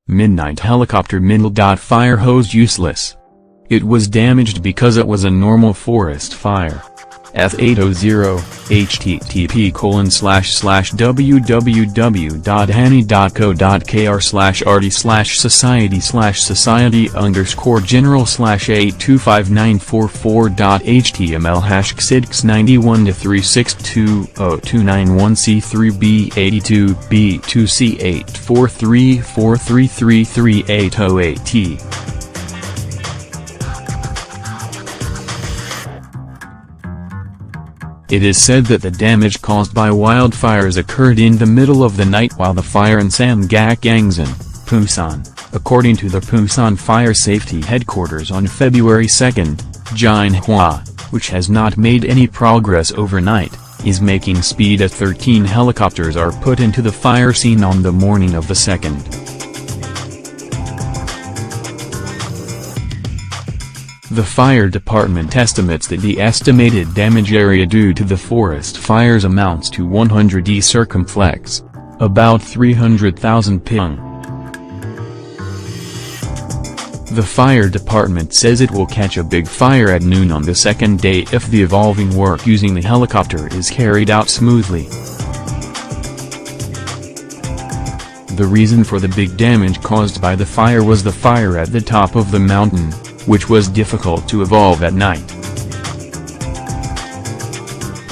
Midnight helicopter Fire hose useless. It was damaged because it was a normal forest fire. F800, http://www.hani.co.kr/arty/society/general/82594.html #691-3620291C3B82B2C843433808T. It is said that the damage caused by wildfires occurred in the middle of the night while the fire in Samgakangsan, Busan, according to the Busan Fire Safety Headquarters on February 2, Jinhua, which has not made any progress overnight, is making speed as 13 helicopters are put into the fire scene on the morning of the 2nd. The fire department estimates that the estimated damage area due to the forest fires amounts to 100 circumflex, about 300,000 ping. The fire department says it will catch a big fire at noon on the 2nd day if the evolving work using the helicopter is carried out smoothly. The reason for the big damage caused by the fire was the fire at the top of the mountain, which was difficult to evolve at night.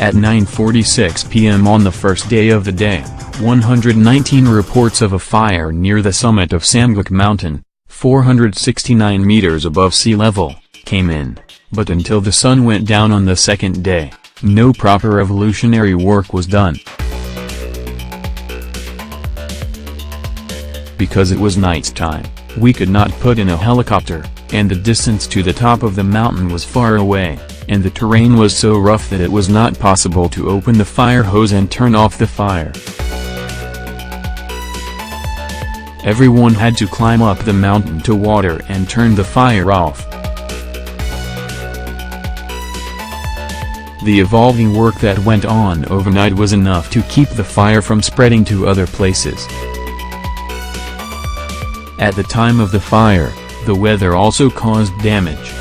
At 9:46 p.m. on the first day of the day, 119 reports of a fire near the summit of Samgak Mountain, 469 meters above sea level, came in, but until the sun went down on the 2nd day, no proper evolutionary work was done. Because it was night time, we could not put in a helicopter, and the distance to the top of the mountain was far away, and the terrain was so rough that it was not possible to open the fire hose and turn off the fire. Everyone had to climb up the mountain to water and turn the fire off. The evolving work that went on overnight was enough to keep the fire from spreading to other places. At the time of the fire, the weather also caused damage.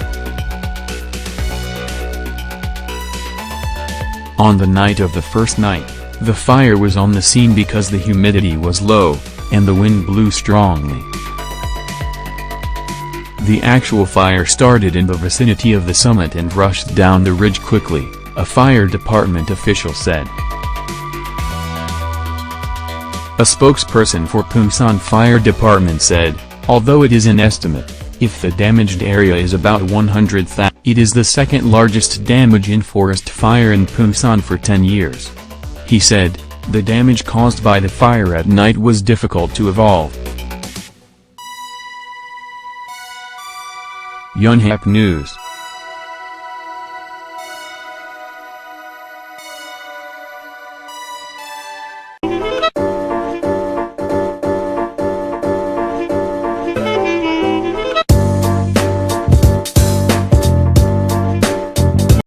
On the night of the first night, the fire was on the scene because the humidity was low, and the wind blew strongly. The actual fire started in the vicinity of the summit and rushed down the ridge quickly, a fire department official said. A spokesperson for Busan Fire Department said, although it is an estimate, if the damaged area is about 100,000, it is the second largest damage in forest fire in Busan for 10 years. He said, the damage caused by the fire at night was difficult to evolve. Yonhap News.